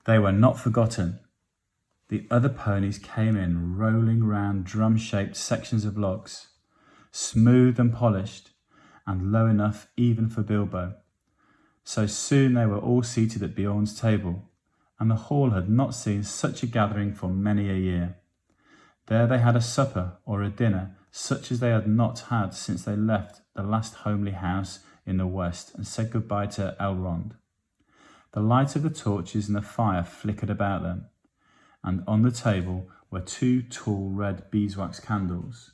They were not forgotten. The other ponies came in, rolling round drum-shaped sections of logs, smooth and polished, and low enough even for Bilbo. So soon they were all seated at Beorn's table, and the hall had not seen such a gathering for many a year. There they had a supper or a dinner such as they had not had since they left the last homely house in the west and said goodbye to Elrond. The light of the torches and the fire flickered about them, and on the table were 2 tall red beeswax candles.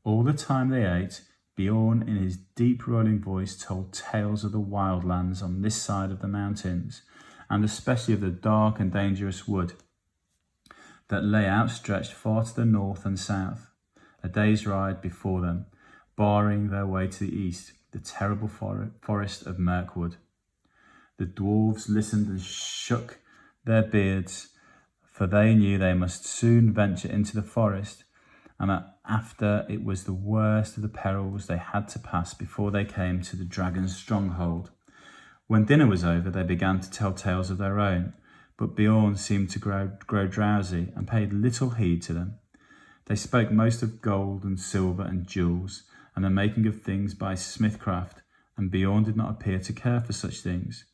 All the time they ate, Beorn in his deep rolling voice told tales of the wildlands on this side of the mountains, and especially of the dark and dangerous wood that lay outstretched far to the north and south, a day's ride before them, barring their way to the east, the terrible forest of Mirkwood. The dwarves listened and shook their beards, for they knew they must soon venture into the forest, and that after it was the worst of the perils they had to pass before they came to the dragon's stronghold. When dinner was over, they began to tell tales of their own, but Beorn seemed to grow drowsy and paid little heed to them. They spoke most of gold and silver and jewels, and the making of things by smithcraft, and Beorn did not appear to care for such things.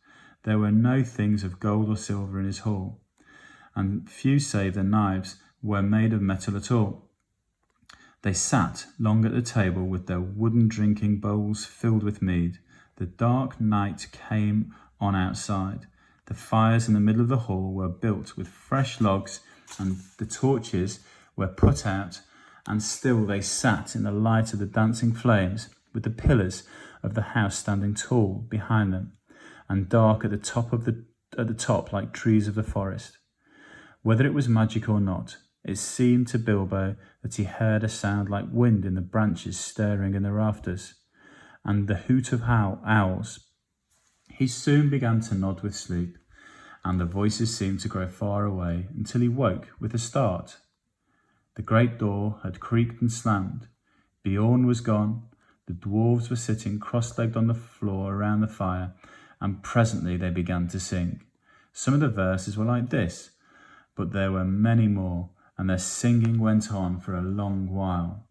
There were no things of gold or silver in his hall, and few save the knives were made of metal at all. They sat long at the table with their wooden drinking bowls filled with mead. The dark night came on outside. The fires in the middle of the hall were built with fresh logs, and the torches were put out, and still they sat in the light of the dancing flames, with the pillars of the house standing tall behind them, and dark at the top like trees of the forest. Whether it was magic or not, it seemed to Bilbo that he heard a sound like wind in the branches stirring in the rafters, and the hoot of owls. He soon began to nod with sleep, and the voices seemed to grow far away until he woke with a start. The great door had creaked and slammed. Beorn was gone. The dwarves were sitting cross-legged on the floor around the fire, and presently they began to sing. Some of the verses were like this, but there were many more, and their singing went on for a long while.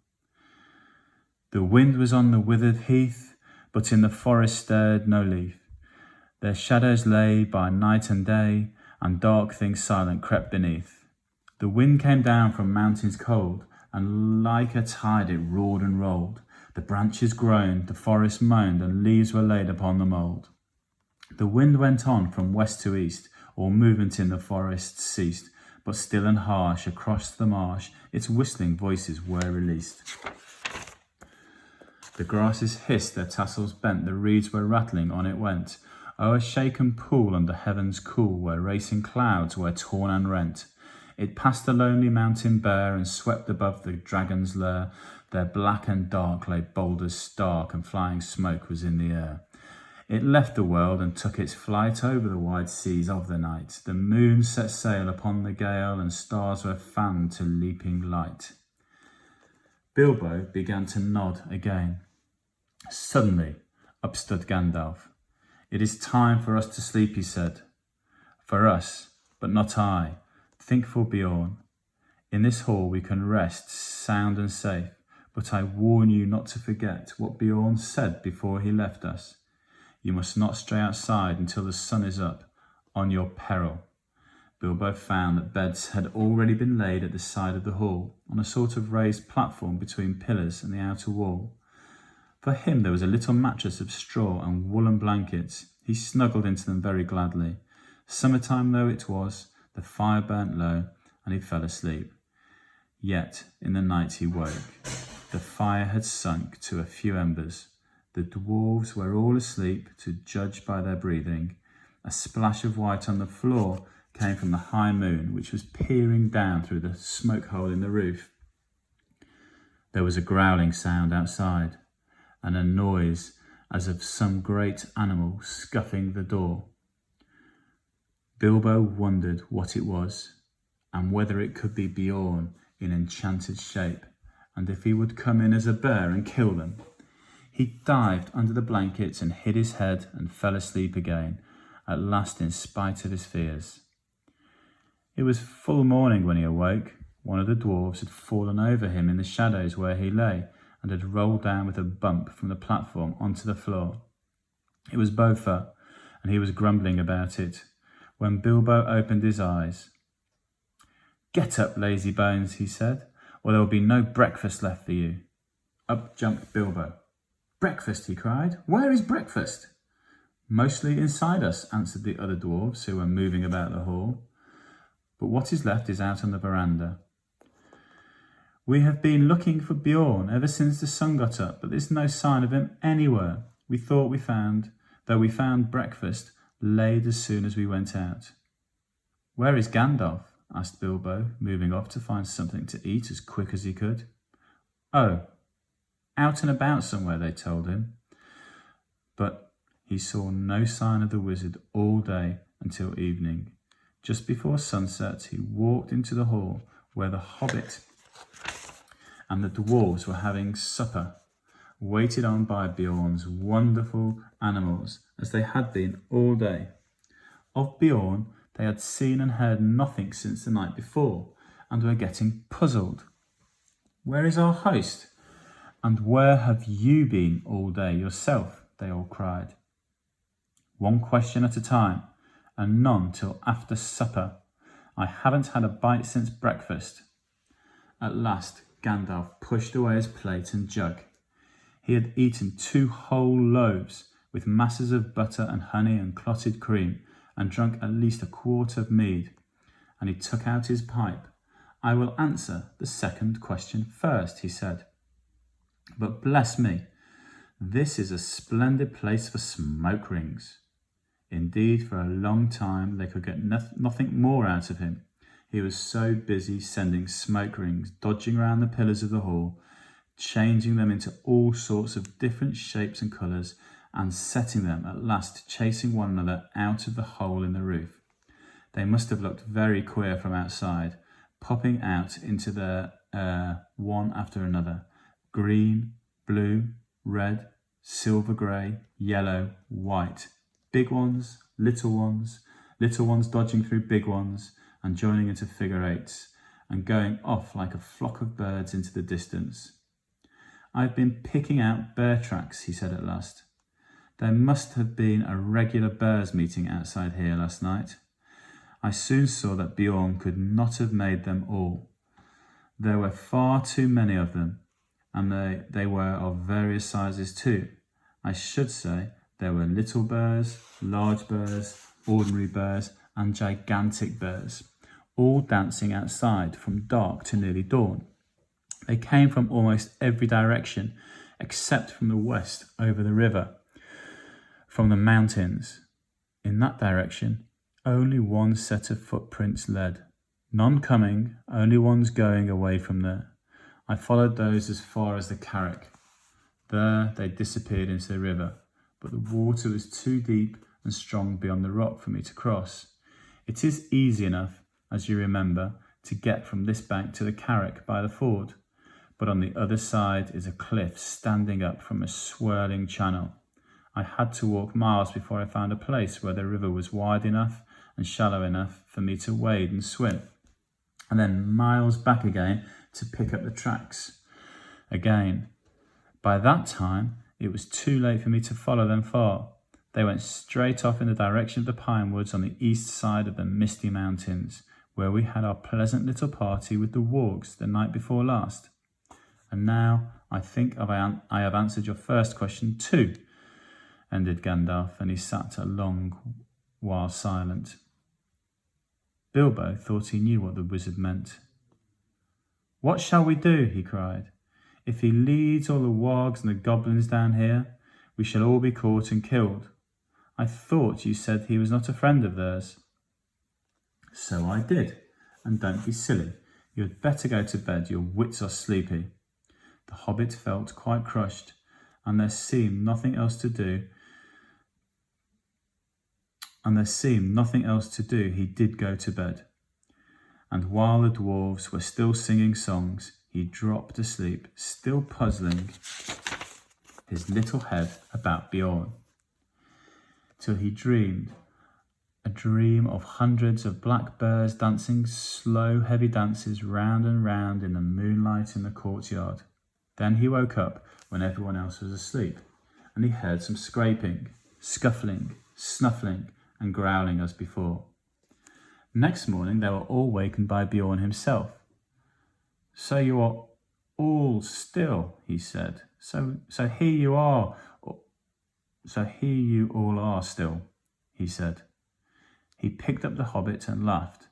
The wind was on the withered heath, but in the forest stirred no leaf. Their shadows lay by night and day, and dark things silent crept beneath. The wind came down from mountains cold, and like a tide it roared and rolled. The branches groaned, the forest moaned, and leaves were laid upon the mould. The wind went on from west to east, all movement in the forest ceased, but still and harsh across the marsh its whistling voices were released. The grasses hissed, their tassels bent, the reeds were rattling, on it went. O'er a shaken pool under heaven's cool, where racing clouds were torn and rent. It passed the lonely mountain bare, and swept above the dragon's lair. There black and dark lay boulders stark, and flying smoke was in the air. It left the world and took its flight over the wide seas of the night. The moon set sail upon the gale, and stars were fanned to leaping light. Bilbo began to nod again. Suddenly, up stood Gandalf. "It is time for us to sleep," he said. "For us, but not I. Think for Beorn. In this hall we can rest sound and safe, but I warn you not to forget what Beorn said before he left us. You must not stray outside until the sun is up, on your peril." Bilbo found that beds had already been laid at the side of the hall, on a sort of raised platform between pillars and the outer wall. For him there was a little mattress of straw and woolen blankets. He snuggled into them very gladly. Summertime though it was, the fire burnt low, and he fell asleep. Yet in the night he woke. The fire had sunk to a few embers. The dwarves were all asleep, to judge by their breathing. A splash of white on the floor came from the high moon, which was peering down through the smoke hole in the roof. There was a growling sound outside, and a noise as of some great animal scuffing the door. Bilbo wondered what it was, and whether it could be Beorn in enchanted shape, and if he would come in as a bear and kill them. He dived under the blankets and hid his head and fell asleep again, at last in spite of his fears. It was full morning when he awoke. One of the dwarves had fallen over him in the shadows where he lay and had rolled down with a bump from the platform onto the floor. It was Beaufort, and he was grumbling about it when Bilbo opened his eyes. "Get up, lazy bones," he said, "or there will be no breakfast left for you." Up jumped Bilbo. "Breakfast," he cried. "Where is breakfast?" "Mostly inside us," answered the other dwarves who were moving about the hall. "But what is left is out on the veranda. We have been looking for Bjorn ever since the sun got up, but there's no sign of him anywhere. We found breakfast laid as soon as we went out." "Where is Gandalf?" asked Bilbo, moving off to find something to eat as quick as he could. "Oh, out and about somewhere," they told him. But he saw no sign of the wizard all day until evening. Just before sunset, he walked into the hall where the Hobbit and the dwarves were having supper, waited on by Bjorn's wonderful animals as they had been all day. Of Bjorn, they had seen and heard nothing since the night before and were getting puzzled. "Where is our host? And where have you been all day yourself?" they all cried. "One question at a time, and none till after supper. I haven't had a bite since breakfast." At last, Gandalf pushed away his plate and jug. He had eaten 2 whole loaves with masses of butter and honey and clotted cream, and drunk at least a quart of mead, and he took out his pipe. "I will answer the second question first," he said. "But bless me, this is a splendid place for smoke rings." Indeed, for a long time they could get nothing more out of him. He was so busy sending smoke rings, dodging around the pillars of the hall, changing them into all sorts of different shapes and colours, and setting them at last chasing one another out of the hole in the roof. They must have looked very queer from outside, popping out into the air one after another. Green, blue, red, silver grey, yellow, white. Big ones, little ones dodging through big ones and joining into figure eights and going off like a flock of birds into the distance. "I've been picking out bear tracks," he said at last. "There must have been a regular bears meeting outside here last night. I soon saw that Bjorn could not have made them all. There were far too many of them, and they were of various sizes too. I should say there were little bears, large bears, ordinary bears, and gigantic bears, all dancing outside from dark to nearly dawn. They came from almost every direction, except from the west over the river, from the mountains. In that direction, only one set of footprints led. None coming, only ones going away from there. I followed those as far as the Carrick. There they disappeared into the river, but the water was too deep and strong beyond the rock for me to cross. It is easy enough, as you remember, to get from this bank to the Carrick by the ford, but on the other side is a cliff standing up from a swirling channel. I had to walk miles before I found a place where the river was wide enough and shallow enough for me to wade and swim, and then miles back again to pick up the tracks again. By that time, it was too late for me to follow them far. They went straight off in the direction of the pine woods on the east side of the misty mountains, where we had our pleasant little party with the wargs the night before last. And now I think I have answered your first question too, ended Gandalf, and he sat a long while silent. Bilbo thought he knew what the wizard meant. "What shall we do?" he cried. "If he leads all the wargs and the goblins down here, we shall all be caught and killed. I thought you said he was not a friend of theirs." "So I did, and don't be silly. You had better go to bed, your wits are sleepy." The Hobbit felt quite crushed, and there seemed nothing else to do. He did go to bed, and while the dwarves were still singing songs, he dropped asleep, still puzzling his little head about Bjorn, till he dreamed a a dream of hundreds of black bears dancing slow, heavy dances round and round in the moonlight in the courtyard. Then he woke up when everyone else was asleep, and he heard some scraping, scuffling, snuffling, and growling as before. Next morning they were all wakened by Bjorn himself. "So you are all still," he said. So here you are. So here you all are still, he said. He picked up the Hobbit and laughed.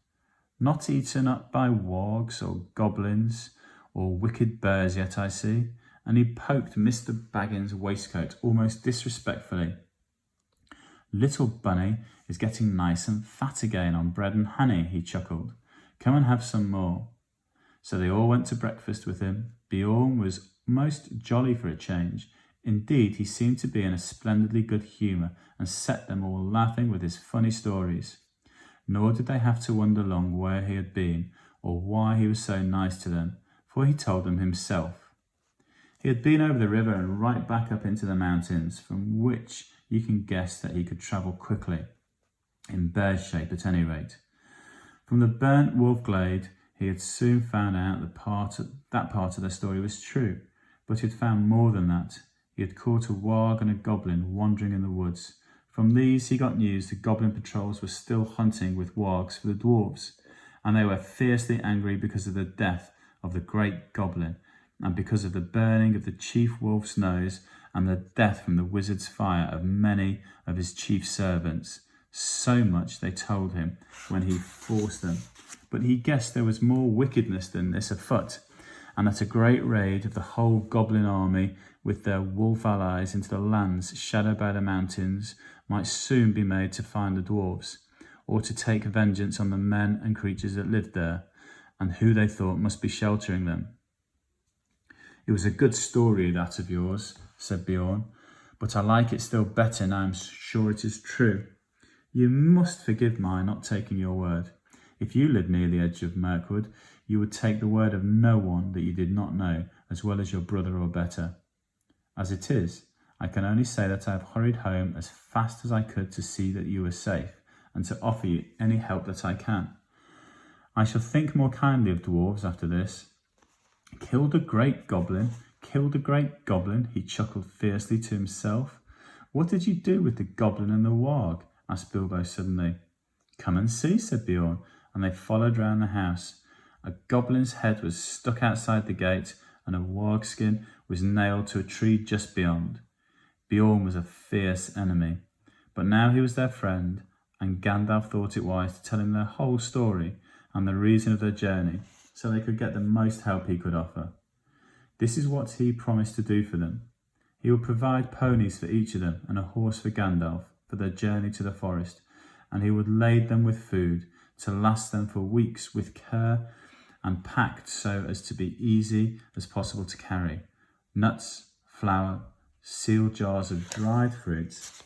"Not eaten up by wargs or goblins or wicked bears yet, I see." And he poked Mr. Baggins' waistcoat almost disrespectfully. "Little Bunny is getting nice and fat again on bread and honey," he chuckled. "Come and have some more." So they all went to breakfast with him. Bjorn was most jolly for a change. Indeed, he seemed to be in a splendidly good humour and set them all laughing with his funny stories. Nor did they have to wonder long where he had been or why he was so nice to them, for he told them himself. He had been over the river and right back up into the mountains, from which you can guess that he could travel quickly, in bear shape at any rate. From the burnt wolf glade, he had soon found out that part of the story was true, but he had found more than that. He had caught a warg and a goblin wandering in the woods. From these he got news the goblin patrols were still hunting with wargs for the dwarves, and they were fiercely angry because of the death of the great goblin, and because of the burning of the chief wolf's nose and the death from the wizard's fire of many of his chief servants. So much they told him when he forced them. But he guessed there was more wickedness than this afoot, and that a great raid of the whole goblin army with their wolf allies into the lands shadowed by the mountains might soon be made to find the dwarves, or to take vengeance on the men and creatures that lived there, and who they thought must be sheltering them. "It was a good story, that of yours," said Bjorn, "but I like it still better now I'm sure it is true. You must forgive my not taking your word. If you lived near the edge of Mirkwood, you would take the word of no one that you did not know, as well as your brother or better. As it is, I can only say that I have hurried home as fast as I could to see that you were safe, and to offer you any help that I can. I shall think more kindly of dwarves after this." Killed a great goblin, he chuckled fiercely to himself. "What did you do with the goblin and the warg?" asked Bilbo suddenly. "Come and see," said Bjorn, and they followed round the house. A goblin's head was stuck outside the gate, and a warg skin was nailed to a tree just beyond. Bjorn was a fierce enemy, but now he was their friend, and Gandalf thought it wise to tell him their whole story and the reason of their journey, so they could get the most help he could offer. This is what he promised to do for them. He would provide ponies for each of them and a horse for Gandalf for their journey to the forest, and he would lade them with food to last them for weeks with care and packed so as to be easy as possible to carry. Nuts, flour, sealed jars of dried fruits,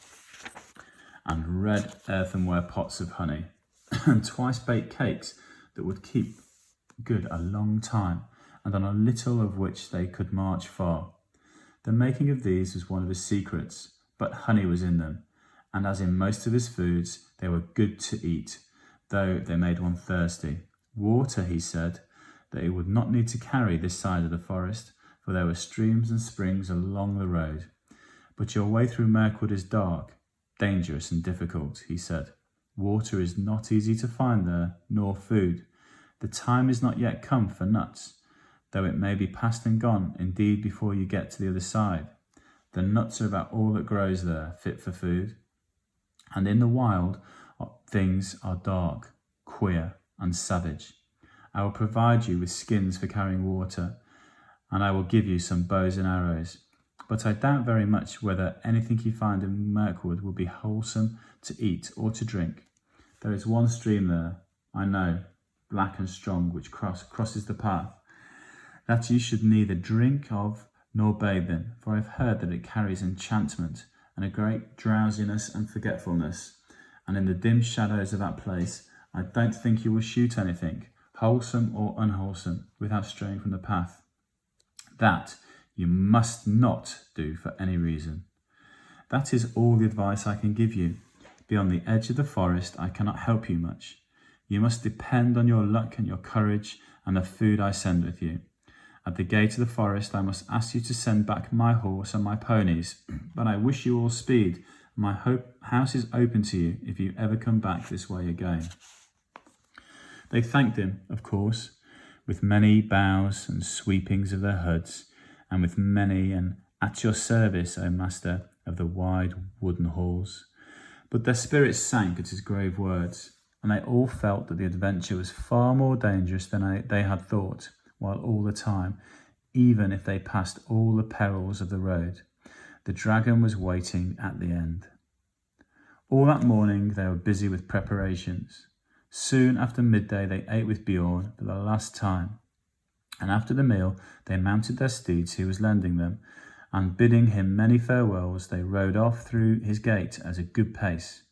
and red earthenware pots of honey, and twice-baked cakes that would keep good a long time, and on a little of which they could march far. The making of these was one of his secrets, but honey was in them, and as in most of his foods, they were good to eat, though they made one thirsty. Water, he said, that he would not need to carry this side of the forest, for there were streams and springs along the road. But your way through Mirkwood is dark, dangerous and difficult, he said. Water is not easy to find there, nor food. The time is not yet come for nuts, though it may be past and gone, indeed, before you get to the other side. The nuts are about all that grows there, fit for food. And in the wild, things are dark, queer, and savage. I will provide you with skins for carrying water, and I will give you some bows and arrows. But I doubt very much whether anything you find in Mirkwood will be wholesome to eat or to drink. There is one stream there, I know, black and strong, which crosses the path, that you should neither drink of nor bathe in, for I have heard that it carries enchantment and a great drowsiness and forgetfulness, and in the dim shadows of that place I don't think you will shoot anything, wholesome or unwholesome, without straying from the path. That you must not do for any reason. That is all the advice I can give you. Beyond the edge of the forest, I cannot help you much. You must depend on your luck and your courage and the food I send with you. At the gate of the forest, I must ask you to send back my horse and my ponies, but I wish you all speed. My house is open to you if you ever come back this way again." They thanked him, of course, with many bows and sweepings of their hoods, and with many an "at your service, O master," of the wide wooden halls. But their spirits sank at his grave words, and they all felt that the adventure was far more dangerous than they had thought, while all the time, even if they passed all the perils of the road, the dragon was waiting at the end. All that morning they were busy with preparations. Soon after midday they ate with Bjorn for the last time, and after the meal they mounted their steeds he was lending them, and bidding him many farewells, they rode off through his gate at a good pace.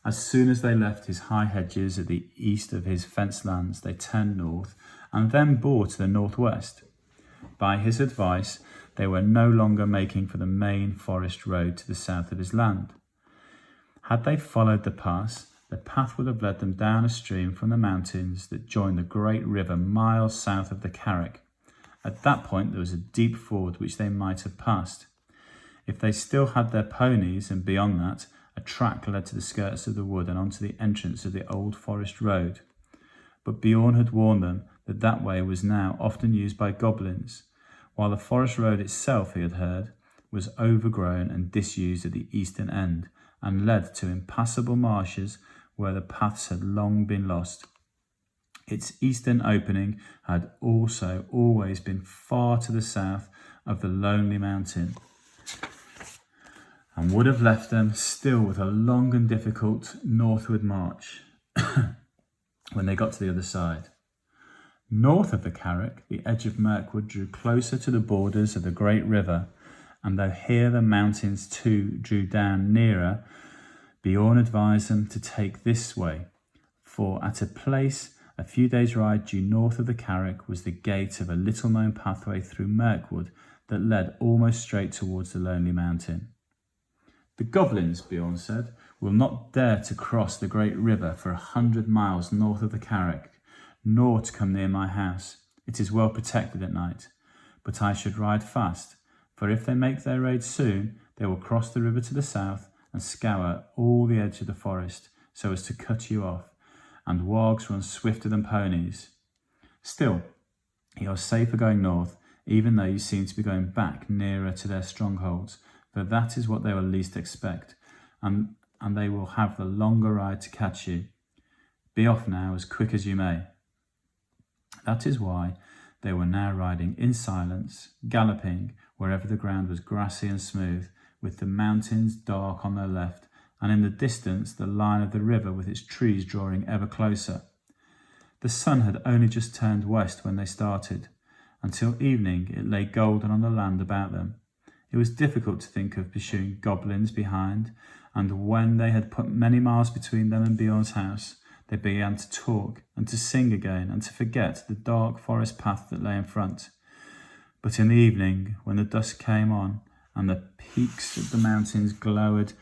As soon as they left his high hedges at the east of his fenced lands, they turned north, and then bore to the northwest. By his advice, they were no longer making for the main forest road to the south of his land. Had they followed the path would have led them down a stream from the mountains that join the great river miles south of the Carrick. At that point there was a deep ford which they might have passed. If they still had their ponies, and beyond that, a track led to the skirts of the wood and onto the entrance of the old forest road. But Bjorn had warned them that that way was now often used by goblins, while the forest road itself, he had heard, was overgrown and disused at the eastern end, and led to impassable marshes where the paths had long been lost. Its eastern opening had also always been far to the south of the lonely mountain, and would have left them still with a long and difficult northward march when they got to the other side. North of the Carrick, the edge of Mirkwood drew closer to the borders of the great river, and though here the mountains too drew down nearer, Bjorn advised them to take this way, for at a place a few days' ride due north of the Carrick was the gate of a little-known pathway through Mirkwood that led almost straight towards the lonely mountain. "The goblins," Bjorn said, "will not dare to cross the great river for 100 miles north of the Carrick, nor to come near my house. It is well protected at night. But I should ride fast, for if they make their raid soon, they will cross the river to the south and scour all the edge of the forest so as to cut you off, and wargs run swifter than ponies. Still, you are safer going north, even though you seem to be going back nearer to their strongholds, for that is what they will least expect, and they will have the longer ride to catch you. Be off now as quick as you may." That is why they were now riding in silence, galloping wherever the ground was grassy and smooth, with the mountains dark on their left, and in the distance the line of the river with its trees drawing ever closer. The sun had only just turned west when they started. Until evening it lay golden on the land about them. It was difficult to think of pursuing goblins behind, and when they had put many miles between them and Bjorn's house, they began to talk and to sing again and to forget the dark forest path that lay in front. But in the evening, when the dusk came on and the peaks of the mountains glowed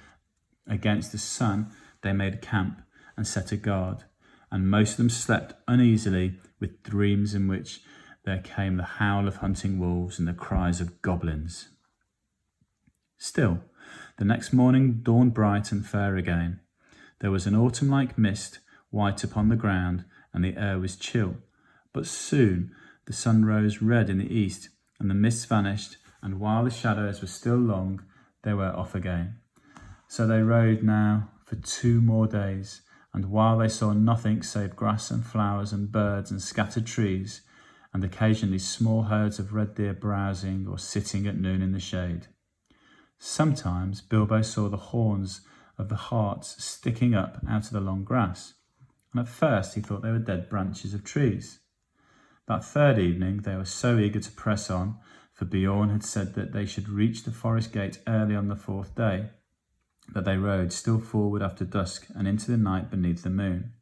against the sun, they made camp and set a guard, and most of them slept uneasily with dreams in which there came the howl of hunting wolves and the cries of goblins. Still, the next morning dawned bright and fair again. There was an autumn-like mist white upon the ground, and the air was chill. But soon the sun rose red in the east, and the mist vanished, and while the shadows were still long, they were off again. So they rode now for 2 more days, and while they saw nothing save grass and flowers and birds and scattered trees, and occasionally small herds of red deer browsing or sitting at noon in the shade. Sometimes Bilbo saw the horns of the harts sticking up out of the long grass, and at first he thought they were dead branches of trees. That third evening they were so eager to press on, for Bjorn had said that they should reach the forest gate early on the 4th day, that they rode still forward after dusk and into the night beneath the moon.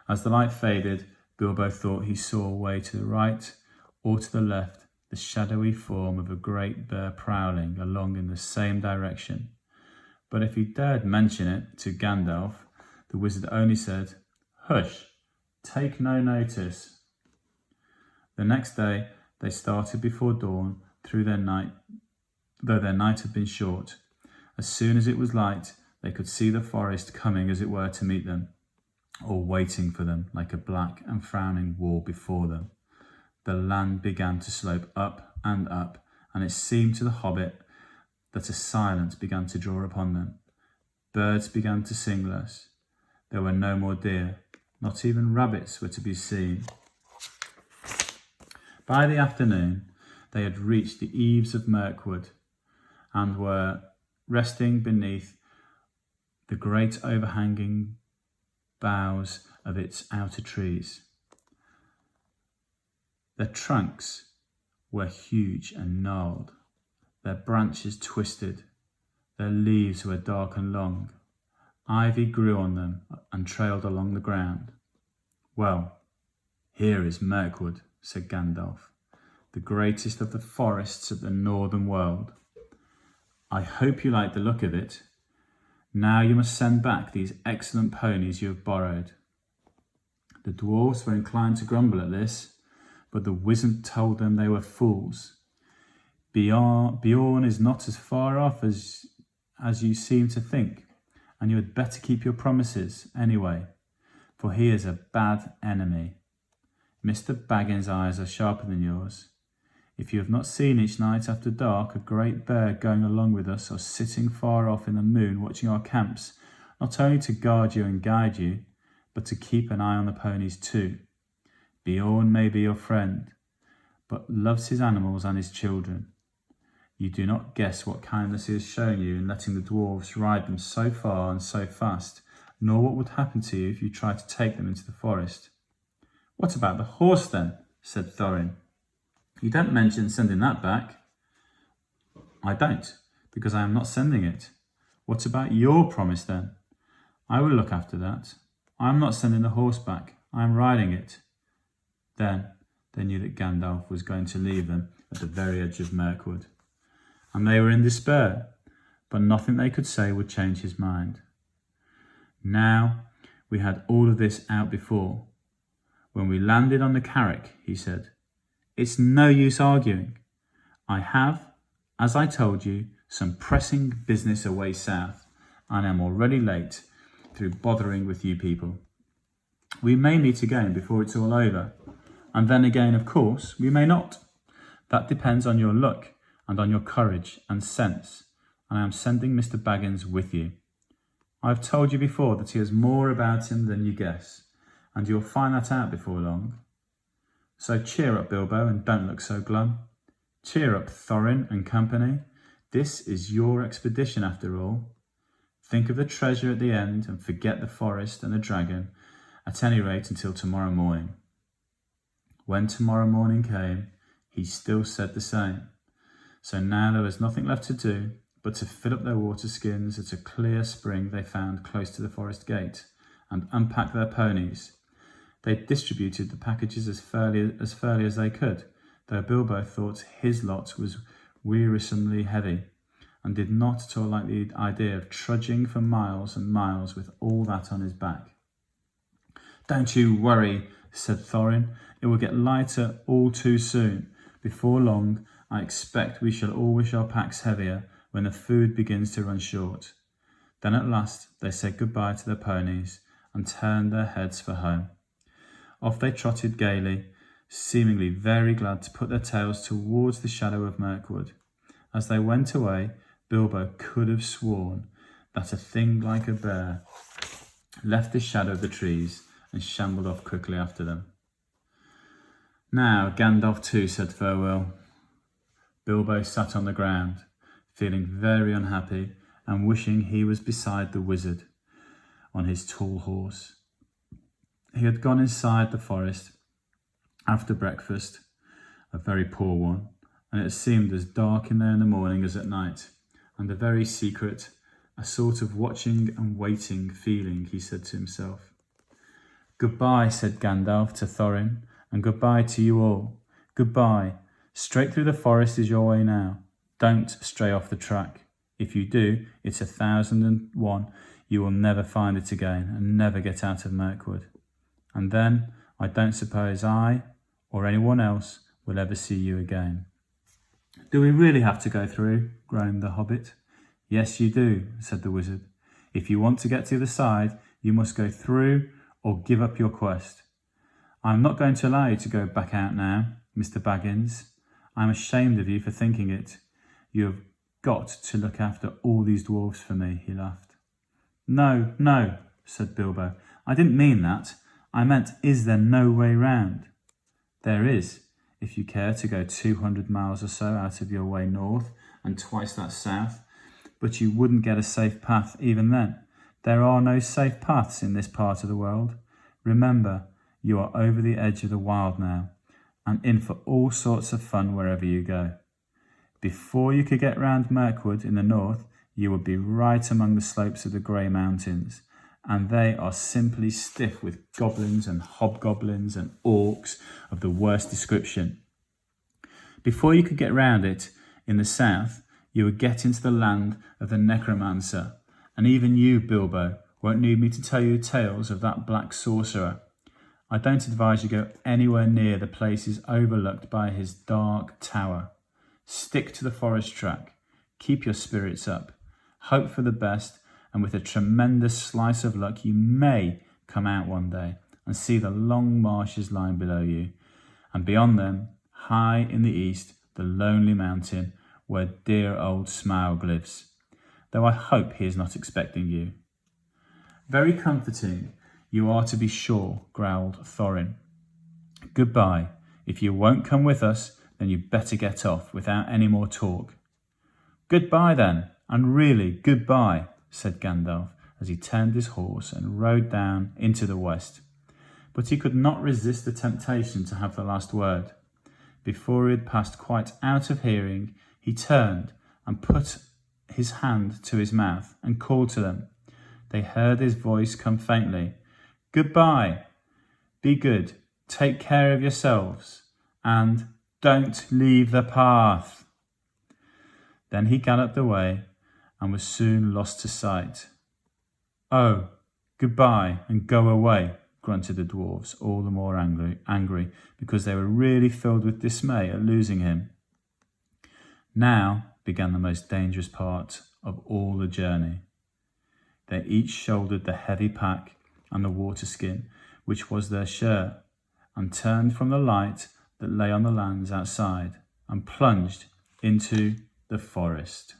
As the light faded, Bilbo thought he saw away to the right or to the left the shadowy form of a great bear prowling along in the same direction. But if he dared mention it to Gandalf, the wizard only said, "Hush, take no notice." The next day they started before dawn though their night had been short. As soon as it was light, they could see the forest coming as it were to meet them, or waiting for them like a black and frowning wall before them. The land began to slope up, and it seemed to the Hobbit that a silence began to draw upon them. Birds began to sing less. There were no more deer, not even rabbits were to be seen. By the afternoon, they had reached the eaves of Mirkwood, and were resting beneath the great overhanging boughs of its outer trees. Their trunks were huge and gnarled, their branches twisted, their leaves were dark and long. Ivy grew on them and trailed along the ground. "Well, here is Mirkwood," said Gandalf, "the greatest of the forests of the northern world. I hope you like the look of it. Now you must send back these excellent ponies you have borrowed." The dwarves were inclined to grumble at this, but the wizard told them they were fools. Beorn is not as far off as you seem to think, and you had better keep your promises anyway, for he is a bad enemy. Mr. Baggins' eyes are sharper than yours. If you have not seen each night after dark a great bear going along with us, or sitting far off in the moon watching our camps, not only to guard you and guide you, but to keep an eye on the ponies too. Beorn may be your friend, but loves his animals and his children. You do not guess what kindness he has shown you in letting the dwarves ride them so far and so fast, nor what would happen to you if you tried to take them into the forest." "What about the horse then?" said Thorin. "You don't mention sending that back." "I don't, because I am not sending it." "What about your promise then?" "I will look after that. I am not sending the horse back. I am riding it." Then they knew that Gandalf was going to leave them at the very edge of Mirkwood, and they were in despair, but nothing they could say would change his mind. "Now we had all of this out before. When we landed on the Carrack," he said, "it's no use arguing. I have, as I told you, some pressing business away south, and I'm already late through bothering with you people. We may meet again before it's all over, and then again, of course, we may not. That depends on your luck and on your courage and sense, and I am sending Mr. Baggins with you. I've told you before that he has more about him than you guess, and you'll find that out before long. So cheer up, Bilbo, and don't look so glum. Cheer up, Thorin and company. This is your expedition after all. Think of the treasure at the end and forget the forest and the dragon, at any rate until tomorrow morning." When tomorrow morning came, he still said the same. So now there was nothing left to do but to fill up their water skins at a clear spring they found close to the forest gate, and unpack their ponies. They distributed the packages as fairly as they could, though Bilbo thought his lot was wearisomely heavy, and did not at all like the idea of trudging for miles and miles with all that on his back. "Don't you worry," said Thorin. "It will get lighter all too soon. Before long, I expect we shall all wish our packs heavier when the food begins to run short." Then at last they said goodbye to their ponies and turned their heads for home. Off they trotted gaily, seemingly very glad to put their tails towards the shadow of Mirkwood. As they went away, Bilbo could have sworn that a thing like a bear left the shadow of the trees and shambled off quickly after them. Now Gandalf too said farewell. Bilbo sat on the ground, feeling very unhappy and wishing he was beside the wizard on his tall horse. He had gone inside the forest after breakfast, a very poor one, and it seemed as dark in there in the morning as at night, and a very secret, a sort of watching and waiting feeling, he said to himself. "Goodbye," said Gandalf to Thorin, "and goodbye to you all. Goodbye. Straight through the forest is your way now. Don't stray off the track. If you do, it's 1001. You will never find it again and never get out of Mirkwood. And then I don't suppose I, or anyone else, will ever see you again." "Do we really have to go through?" groaned the Hobbit. "Yes, you do," said the wizard. "If you want to get to the other side, you must go through or give up your quest. I'm not going to allow you to go back out now, Mr. Baggins. I'm ashamed of you for thinking it. You have got to look after all these dwarves for me," he laughed. No, said Bilbo. "I didn't mean that. I meant, is there no way round?" "There is, if you care to go 200 miles or so out of your way north and twice that south. But you wouldn't get a safe path even then. There are no safe paths in this part of the world. Remember, you are over the edge of the wild now, and in for all sorts of fun wherever you go. Before you could get round Mirkwood in the north, you would be right among the slopes of the Grey Mountains, and they are simply stiff with goblins and hobgoblins and orcs of the worst description. Before you could get round it in the south, you would get into the land of the necromancer, and even you, Bilbo, won't need me to tell you tales of that black sorcerer. I don't advise you go anywhere near the places overlooked by his dark tower. Stick to the forest track, keep your spirits up, hope for the best, and with a tremendous slice of luck you may come out one day and see the long marshes lying below you, and beyond them, high in the east, the lonely mountain where dear old Smaug lives, though I hope he is not expecting you." "Very comforting, you are to be sure," growled Thorin. "Goodbye. If you won't come with us, then you'd better get off without any more talk." "Goodbye then, and really goodbye," said Gandalf as he turned his horse and rode down into the west. But he could not resist the temptation to have the last word. Before he had passed quite out of hearing, he turned and put his hand to his mouth and called to them. They heard his voice come faintly. "Goodbye. Be good. Take care of yourselves. And don't leave the path." Then he galloped away and was soon lost to sight. "Oh, goodbye and go away," grunted the dwarves, all the more angry because they were really filled with dismay at losing him. Now began the most dangerous part of all the journey. They each shouldered the heavy pack and the water skin, which was their shirt, and turned from the light that lay on the lands outside and plunged into the forest.